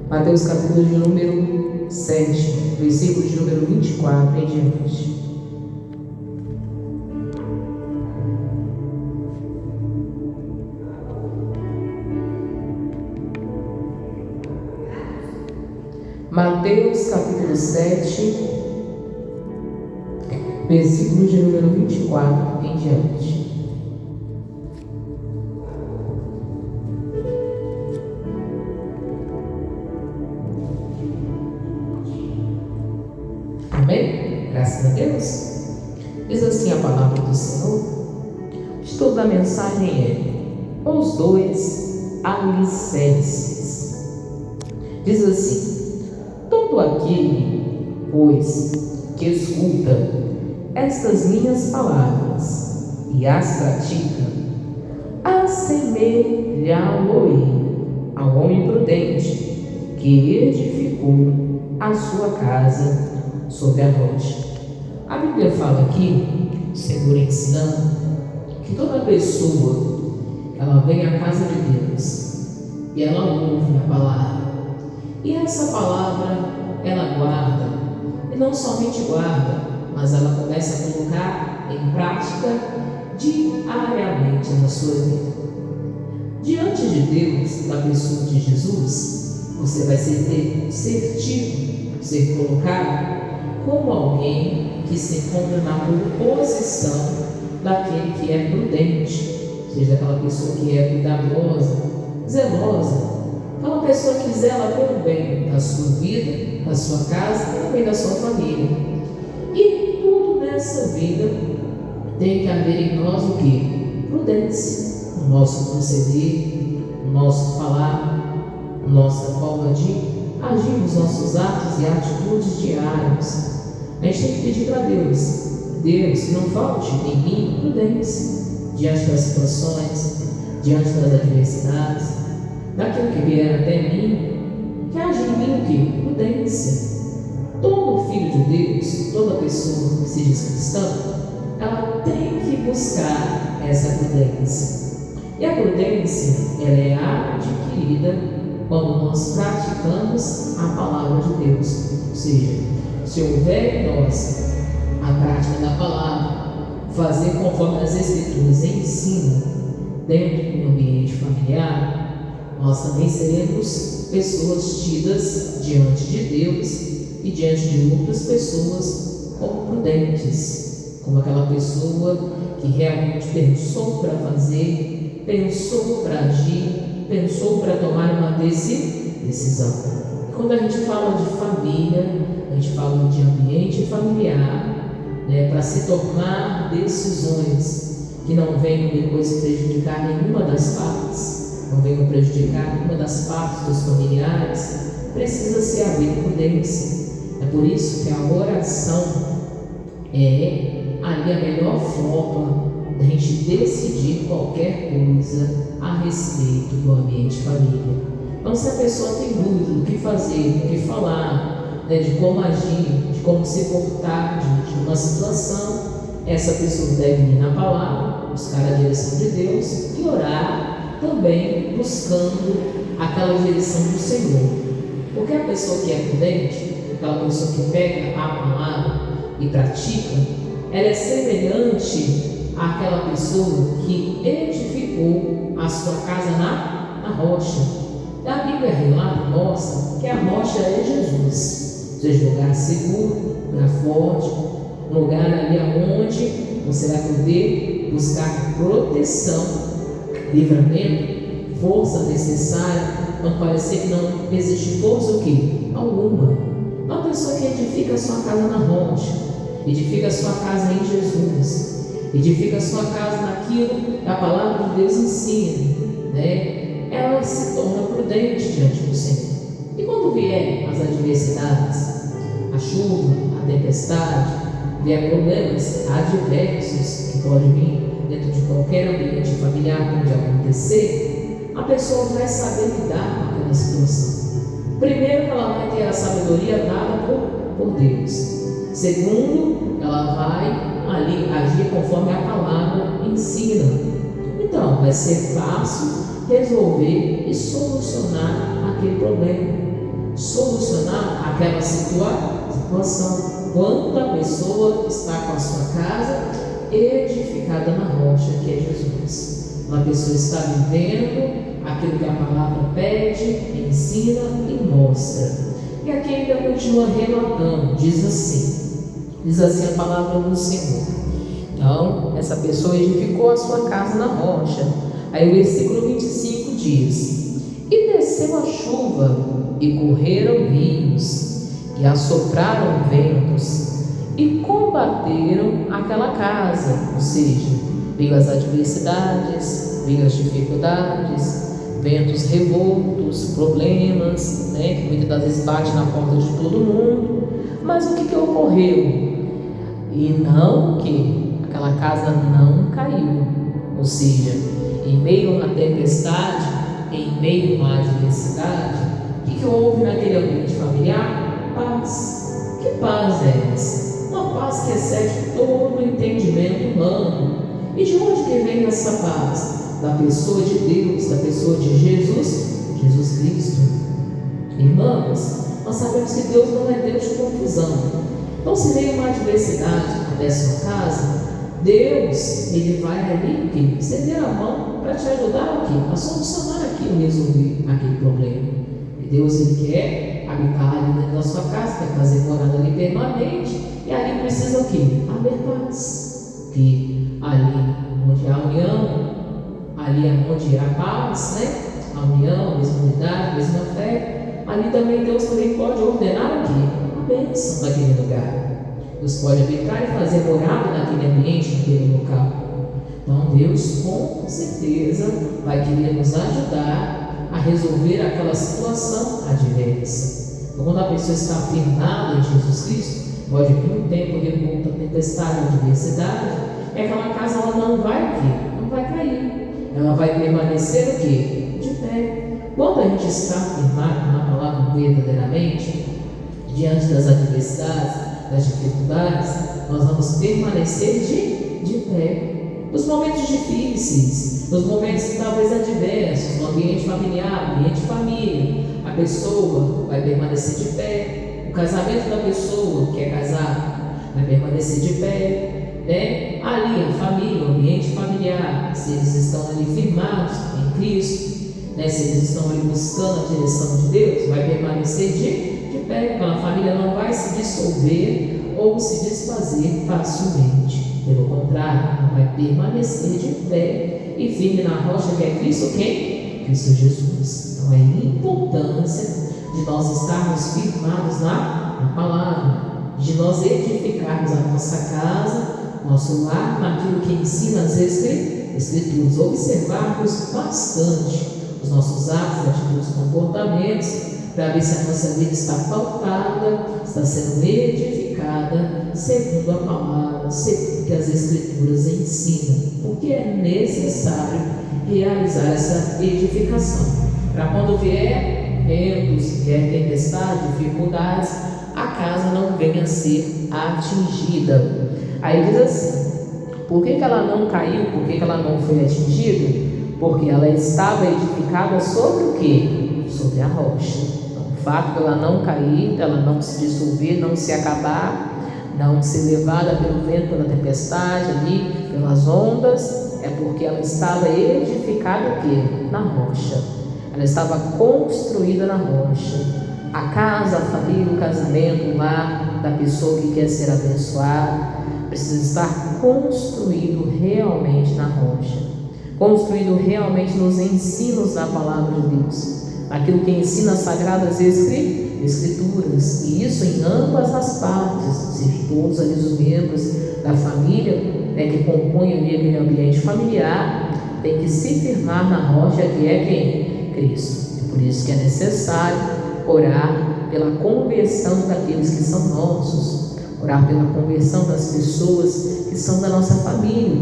Mateus capítulo de número 7, versículo de número 24 em diante. Mateus capítulo 7, versículo de número 24 em diante. Amém? Graças a Deus. Diz assim a palavra do Senhor. O título da mensagem é Os Dois Alicerces. Diz assim: todo aquele, pois, que escuta estas minhas palavras e as pratica, assemelhá-lo-ei ao homem prudente que edificou a sua casa sobre a rocha. A Bíblia fala aqui, o Senhor ensinando, que toda pessoa, ela vem à casa de Deus e ela ouve a palavra. E essa palavra, ela guarda, e não somente guarda, mas ela começa a colocar em prática diariamente na sua vida. Diante de Deus, da pessoa de Jesus, você vai ser tido, ser colocado como alguém que se encontra na posição daquele que é prudente, seja aquela pessoa que é cuidadosa, zelosa, aquela pessoa que zela pelo bem da sua vida, da sua casa e também da sua família. E tudo nessa vida tem que haver em nós o que? Prudência, no nosso proceder, no nosso falar, na nossa forma de agir nos nossos atos e atitudes diários. A gente tem que pedir para Deus, que não falte em mim prudência diante das situações, diante das adversidades, daquilo que vier até mim, que haja em mim o que? Prudência. Todo filho de Deus, toda pessoa que se diz cristã, ela tem que buscar essa prudência. E a prudência, ela é adquirida quando nós praticamos a palavra de Deus. Ou seja, se houver em nós a prática da palavra, fazer conforme as Escrituras ensinam dentro do ambiente familiar, nós também seremos pessoas tidas diante de Deus e diante de outras pessoas como prudentes, como aquela pessoa que realmente pensou para fazer, pensou para agir, pensou para tomar uma decisão. E quando a gente fala de família, a gente fala de ambiente familiar, para se tomar decisões que não venham depois prejudicar nenhuma das partes, não venham prejudicar nenhuma das partes dos familiares, precisa-se haver prudência. É por isso que a oração é ali a melhor forma da gente decidir qualquer coisa a respeito do ambiente família. Então, se a pessoa tem dúvida do que fazer, do que falar, de como agir, de como se portar diante de uma situação, essa pessoa deve ir na palavra, buscar a direção de Deus e orar também buscando aquela direção do Senhor. Porque a pessoa que é prudente, aquela pessoa que pega a palavra e pratica, ela é semelhante àquela pessoa que edificou a sua casa na rocha. A Bíblia relata, mostra que a rocha é Jesus. Ou seja, lugar seguro, lugar forte, lugar ali onde você vai poder buscar proteção, livramento, força necessária, não parecer que não existe força o quê? Alguma. Uma pessoa que edifica a sua casa na rocha, edifica a sua casa em Jesus, edifica a sua casa naquilo que a palavra de Deus ensina, ela se torna prudente diante do Senhor. E quando vier as adversidades, a chuva, a tempestade, vier problemas adversos que podem vir dentro de qualquer ambiente familiar que pode acontecer, a pessoa vai saber lidar com aquela situação. Primeiro, ela vai ter a sabedoria dada por Deus. Segundo, ela vai ali agir conforme a palavra ensina. E então vai ser fácil resolver e solucionar aquele problema, solucionar aquela situação. Quando a pessoa está com a sua casa edificada na rocha que é Jesus, uma pessoa está vivendo aquilo que a palavra pede, ensina e mostra. E aqui ainda continua relatando, diz assim a palavra do Senhor. Então, essa pessoa edificou a sua casa na rocha. Aí o versículo 25 diz: e desceu a chuva, e correram rios, e assopraram ventos, e combateram aquela casa. Ou seja, veio as adversidades, veio as dificuldades, ventos revoltos, problemas, que muitas das vezes bate na porta de todo mundo. Mas o que ocorreu? E não que aquela casa não caiu. Ou seja, em meio a uma tempestade, em meio a uma adversidade, o que houve naquele ambiente familiar? Paz. Que paz é essa? Uma paz que excede todo o entendimento humano. E de onde que vem essa paz? Da pessoa de Deus, da pessoa de Jesus Cristo. Irmãos, nós sabemos que Deus não é Deus de confusão. Então, se vem uma adversidade na sua casa, Deus, Ele vai ali estender a mão para te ajudar a solucionar resolver aquele problema. E Deus, Ele quer habitar ali dentro da sua casa, quer fazer morada ali permanente, e ali precisa haver paz. Que ali onde há união, ali onde há paz, a união, a mesma unidade, a mesma fé, ali também Deus pode ordenar a bênção daquele lugar. Deus pode habitar e fazer morada naquele ambiente, naquele local. Então Deus com certeza vai querer nos ajudar a resolver aquela situação adversa. Então, quando a pessoa está firmada em Jesus Cristo, pode vir um tempo revolta, tempestade, adversidade, aquela casa ela não vai cair, ela vai permanecer de pé. Quando a gente está firmado na palavra verdadeiramente, diante das adversidades, das dificuldades, nós vamos permanecer de pé. Nos momentos difíceis, nos momentos talvez adversos, no ambiente familiar, ambiente de família, a pessoa vai permanecer de pé. O casamento da pessoa que é casada vai permanecer de pé, Ali a família, o ambiente familiar, se eles estão ali firmados em Cristo, se eles estão ali buscando a direção de Deus, vai permanecer de pé. Então a família não vai se dissolver ou se desfazer facilmente. Pelo contrário, ela vai permanecer de pé e firme na rocha que é Cristo quem? Cristo Jesus. Então é a importância de nós estarmos firmados na palavra, de nós edificarmos a nossa casa, nosso lar, naquilo que ensina as Escrituras, observarmos bastante os nossos atos, atitudes, comportamentos, para ver se a nossa vida está pautada, está sendo edificada segundo a palavra, segundo o que as Escrituras ensinam, porque é necessário realizar essa edificação, para quando vier ventos, vier tempestade, dificuldades, a casa não venha a ser atingida. Aí diz assim: por que ela não caiu? Por que ela não foi atingida? Porque ela estava edificada sobre o quê? Sobre a rocha. Então, o fato de ela não cair, ela não se dissolver, não se acabar, não ser levada pelo vento, pela tempestade, ali, pelas ondas, é porque ela estava edificada o quê? Na rocha. Ela estava construída na rocha. A casa, a família, o casamento, o lar da pessoa que quer ser abençoada precisa estar construído realmente na rocha, construído realmente nos ensinos da palavra de Deus, aquilo que ensina as sagradas escrituras, e isso em ambas as partes, ou seja, todos ali os membros da família, que compõem ali aquele ambiente familiar, tem que se firmar na rocha que é quem? Cristo. E por isso que é necessário orar pela conversão daqueles que são nossos, orar pela conversão das pessoas que são da nossa família.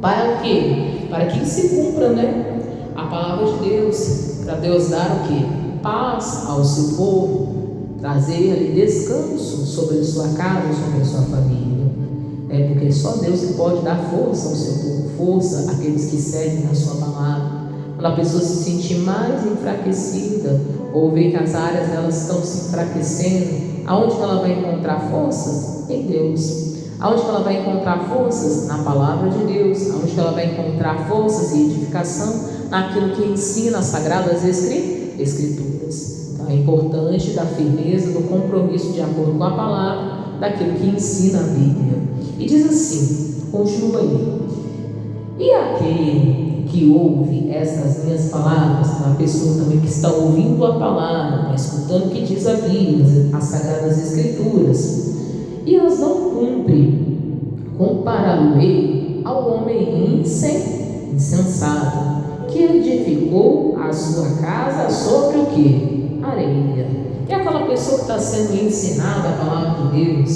Para o quê? Para que se cumpra, a palavra de Deus, para Deus dar o quê? Paz ao seu povo, trazer ali descanso sobre a sua casa, sobre a sua família. Porque só Deus que pode dar força ao seu povo, força àqueles que seguem a sua palavra. Quando a pessoa se sentir mais enfraquecida, ou ver que as áreas delas estão se enfraquecendo, aonde que ela vai encontrar forças? Em Deus. Aonde que ela vai encontrar forças? Na palavra de Deus. Aonde que ela vai encontrar forças e edificação? Naquilo que ensina as sagradas escrituras. Então é importante dar firmeza do compromisso de acordo com a palavra, daquilo que ensina a Bíblia. E diz assim, continua aí: e aquele que ouve estas minhas palavras, a pessoa também que está ouvindo a palavra, está escutando o que diz a Bíblia, as sagradas escrituras, e elas não cumprem, compará-lo-ei ao homem insensato, que edificou a sua casa sobre o que? Areia. E aquela pessoa que está sendo ensinada a palavra de Deus,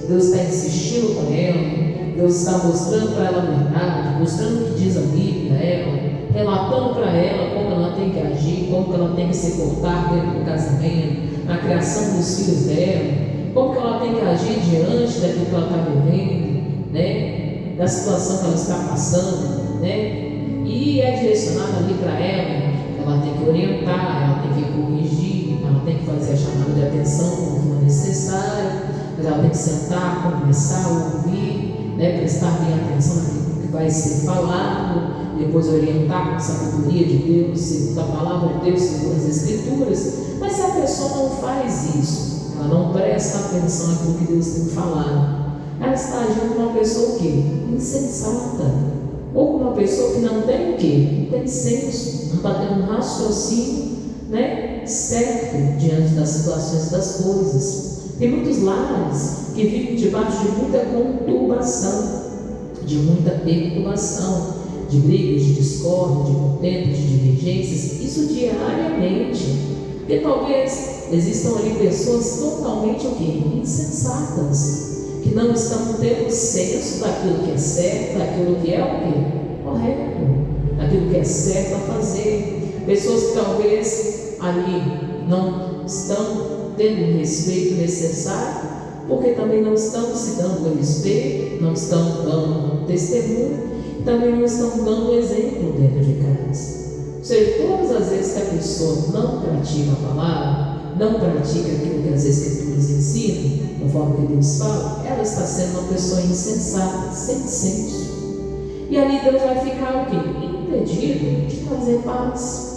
Deus está insistindo com ela, Deus está mostrando para ela a verdade, mostrando o que diz a Bíblia a ela, relatando para ela como ela tem que agir, como que ela tem que se portar dentro do casamento, na criação dos filhos dela, como que ela tem que agir diante daquilo que ela está vivendo, né? Da situação que ela está passando, né? E é direcionado ali para ela tem que orientar, ela tem que corrigir, ela tem que fazer a chamada de atenção como for necessário, mas ela tem que sentar, conversar, ouvir, né? Prestar bem atenção naquilo que vai ser falado, depois orientar com a sabedoria de Deus, segundo a palavra de Deus, segundo as Escrituras. Mas se a pessoa não faz isso, ela não presta atenção naquilo que Deus tem falado, ela está agindo como uma pessoa o quê? Insensata. Ou como uma pessoa que não tem o quê? Não tem senso, não está tendo um raciocínio, né, certo diante das situações das coisas. Tem muitos lares que vivem debaixo de muita conturbação, de muita perturbação, de brigas, de discórdia, de contendas, de divergências, isso diariamente. Porque talvez existam ali pessoas totalmente o quê? Insensatas, que não estão tendo senso daquilo que é certo, daquilo que é o quê? Correto, daquilo que é certo a fazer. Pessoas que talvez ali não estão tendo o respeito necessário, porque também não estão se dando o respeito, não estão dando um testemunho, também não estão dando um exemplo dentro de casa. Ou seja, todas as vezes que a pessoa não pratica a palavra, não pratica aquilo que as Escrituras ensinam, conforme que Deus fala, ela está sendo uma pessoa insensata, sem senso. E ali Deus vai ficar o quê? Impedido de trazer paz.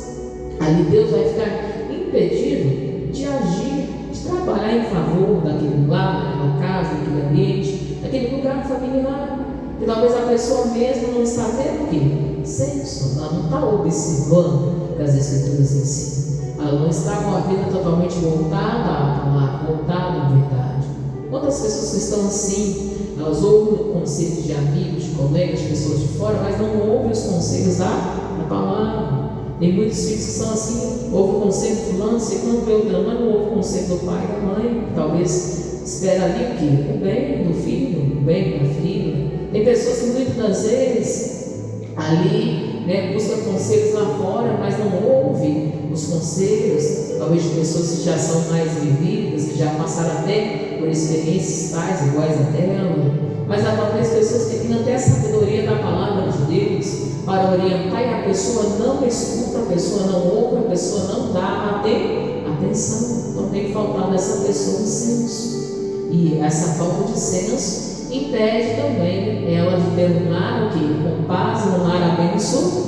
Ali Deus vai ficar impedido de agir, de trabalhar em favor daquele lar, daquela casa, daquele ambiente, daquele lugar familiar. E talvez a pessoa mesmo não está tendo o quê? Senso, ela não está observando o que as Escrituras ensinam. Ela não está com a vida totalmente voltada à palavra, voltada à verdade. Quantas pessoas que estão assim, elas ouvem conselhos de amigos, de colegas, de pessoas de fora, mas não ouvem os conselhos da palavra. Tem muitos filhos que são assim, ouvem o conselho de fulano, segundo vê outra mãe, não ouve o conselho do pai e da mãe. Talvez espera ali o quê? O bem do filho, o bem da filha. Tem pessoas que muitas das vezes ali, né, buscam conselhos lá fora, mas não ouvem os conselhos, talvez de pessoas que já são mais vividas, que já passaram até por experiências tais, iguais a dela, mas há talvez pessoas que têm até a sabedoria da palavra de Deus para orientar, e a pessoa não escuta, a pessoa não ouve, a pessoa não dá atenção. Então tem faltado essa pessoa de senso, e essa falta de senso impede também ela de ter um lar com paz, um lar abençoado.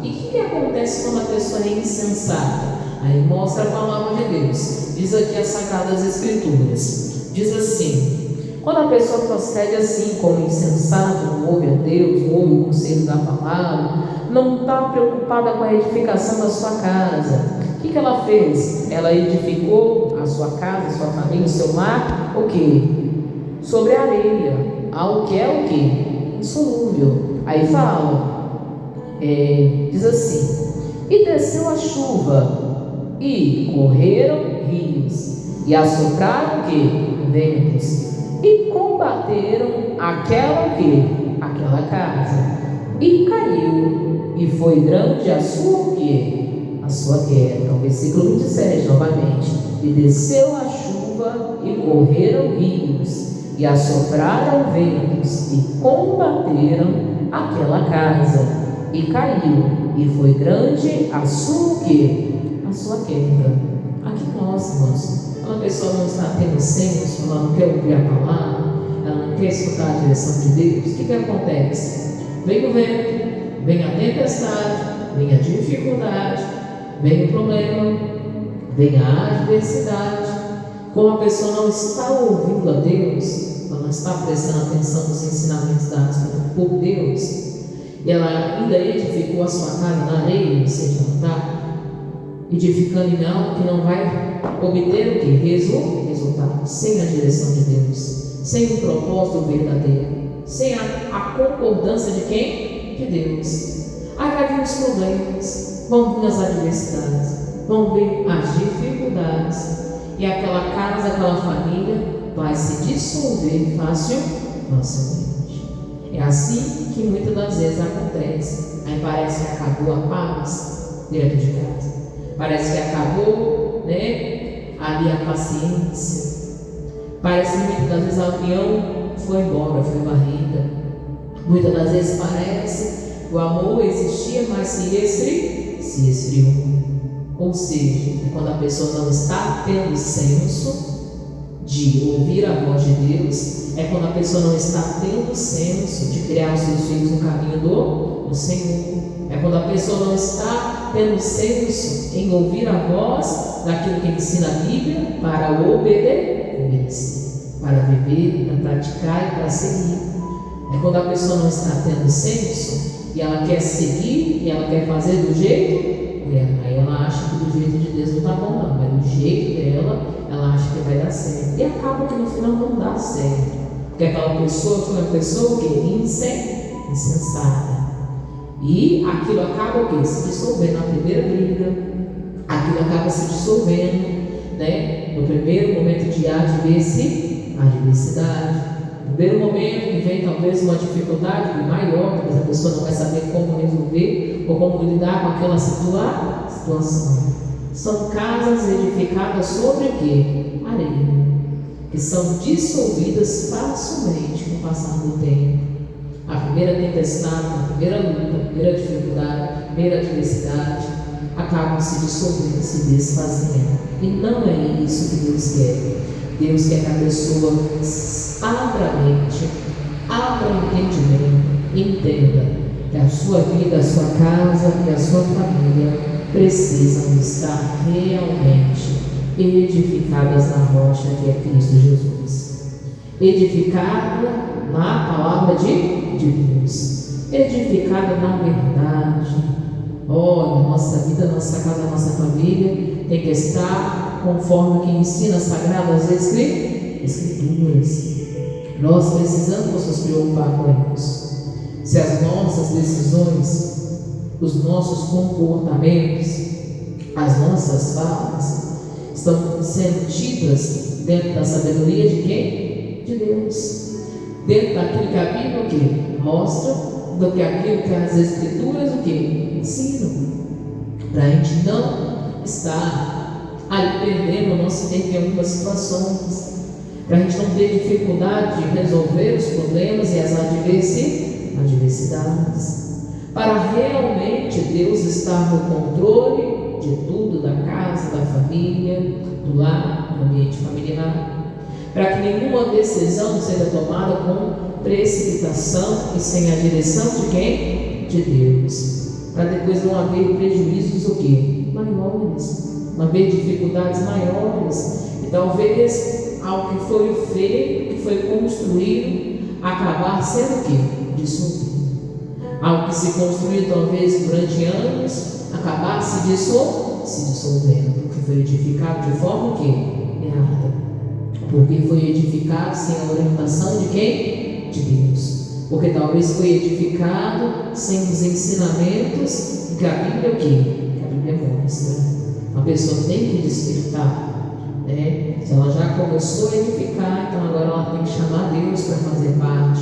E o que acontece quando a pessoa é insensata? Aí mostra a palavra de Deus, diz aqui as Sagradas Escrituras, diz assim: quando a pessoa procede assim como insensato, não ouve a Deus, não ouve o conselho da palavra, não está preocupada com a edificação da sua casa, o que ela fez? Ela edificou a sua casa, a sua família, o seu lar, o quê? Sobre a areia, algo que é o quê? Insolúvel. Aí fala, diz assim: e desceu a chuva, e correram rios, e assopraram o quê? Ventos, e combateram aquela casa, e caiu, e foi grande a sua o quê? A sua queda. O versículo 27 novamente: e desceu a chuva, e correram rios, e assopraram ventos, e combateram aquela casa, e caiu, e foi grande a sua o quê? A sua queda. Aqui nós, irmãos, quando a pessoa não está tendo senso, ela não quer ouvir a palavra, ela não quer escutar a direção de Deus, o que acontece? Vem o vento, vem a tempestade, vem a dificuldade, vem o problema, vem a adversidade. Como a pessoa não está ouvindo a Deus, ela não está prestando atenção nos ensinamentos dados por Deus, e ela ainda edificou a sua casa na areia, ou seja, ela está edificando em algo que não vai obter o que? Resultado, sem a direção de Deus, sem o propósito verdadeiro, sem a concordância de quem? De Deus. Aí vai vir os problemas, vão vir as adversidades, vão vir as dificuldades, e aquela casa, aquela família vai se dissolver facilmente. É assim que muitas das vezes acontece. Aí parece que acabou a paz dentro de casa, parece que acabou, ali a paciência, parece que muitas das vezes a união foi embora, foi varrida. Muitas das vezes parece que o amor existia, mas se esfriou. Ou seja, quando a pessoa não está tendo senso de ouvir a voz de Deus, é quando a pessoa não está tendo senso de criar os seus filhos no caminho do Senhor, é quando a pessoa não está tendo senso em ouvir a voz daquilo que ensina a Bíblia para obedecer, para viver, para praticar e para seguir. É quando a pessoa não está tendo senso e ela quer seguir e ela quer fazer do jeito dela. Aí ela acha que do jeito de Deus não está bom, não, mas do jeito dela, ela acha que vai dar certo. E acaba que no final não dá certo, porque aquela pessoa foi uma pessoa que insensata. E aquilo acaba o quê? Se dissolvendo na primeira briga, aquilo acaba se dissolvendo, no primeiro momento de adversidade. No primeiro momento que vem talvez uma dificuldade maior, talvez a pessoa não vai saber como resolver ou como lidar com aquela situação. São casas edificadas sobre o quê? Areia, que são dissolvidas facilmente com o passar do tempo. A primeira tempestade, a primeira luta, a primeira dificuldade, a primeira adversidade acabam se dissolvendo, se desfazendo. E não é isso que Deus quer. Deus quer que a pessoa abra a mente, abra o entendimento, entenda que a sua vida, a sua casa e a sua família precisam estar realmente edificadas na rocha que é Cristo Jesus, edificada na palavra de Deus, edificada na verdade. Olha, nossa vida, nossa casa, nossa família tem que estar conforme o que ensina as Sagradas Escrituras. Nós precisamos nos preocupar com isso. Se as nossas decisões, os nossos comportamentos, as nossas falas estão sendo tidas dentro da sabedoria de quem? De Deus. Dentro daquilo que a Bíblia o quê? Mostra, do que aquilo que as Escrituras o quê? Ensinam. Para a gente não estar ali perdendo o nosso tempo em algumas situações, para a gente não ter dificuldade de resolver os problemas e as adversidades, para realmente Deus estar no controle de tudo, da casa, da família, do lar, do ambiente familiar, para que nenhuma decisão seja tomada com precipitação e sem a direção de quem? De Deus, para depois não haver prejuízos o quê? Maiores, não haver dificuldades maiores, e talvez algo que foi feito, que foi construído, acabar sendo o quê? Dissolvido. Algo que se construiu talvez durante anos, acabar se dissolvendo, porque foi edificado de forma o quê? Errada. Porque foi edificado sem a orientação de quem? De Deus. Porque talvez foi edificado sem os ensinamentos que a Bíblia o quê? Que a Bíblia mostra. A pessoa tem que despertar, Se ela já começou a edificar, então agora ela tem que chamar Deus para fazer parte.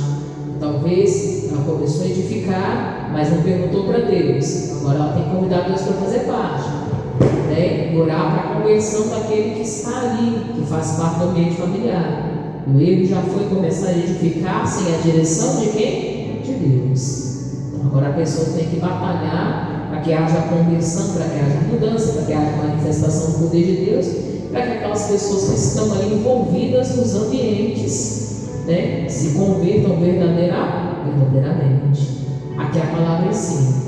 Talvez ela começou a edificar, mas não perguntou para Deus. Agora ela tem que convidar Deus para fazer parte, Orar para a conversão daquele que está ali, que faz parte do ambiente familiar. e ele já foi começar a edificar sem a direção de quem? De Deus. Então agora a pessoa tem que batalhar para que haja conversão, para que haja mudança, para que haja manifestação do poder de Deus, para que aquelas pessoas que estão ali envolvidas nos ambientes, né, se convertam verdadeiramente. Aqui a palavra ensina.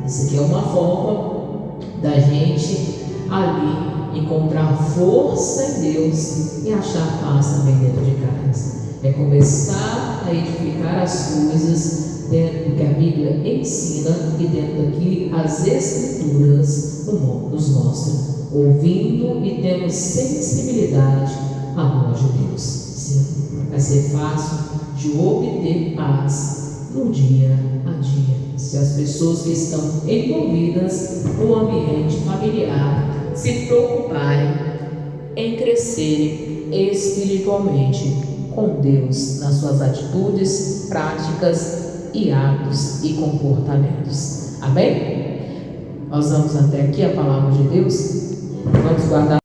Isso aqui é uma forma da gente ali encontrar força em Deus e achar paz também dentro de casa. É começar a edificar as coisas dentro do que a Bíblia ensina e dentro do que as Escrituras nos mostram, ouvindo e tendo sensibilidade à voz de Deus. Sim, vai ser fácil de obter paz no dia a dia, se as pessoas que estão envolvidas no ambiente familiar se preocuparem em crescerem espiritualmente com Deus nas suas atitudes, práticas e atos e comportamentos. Amém? Nós vamos até aqui a palavra de Deus. Vamos guardar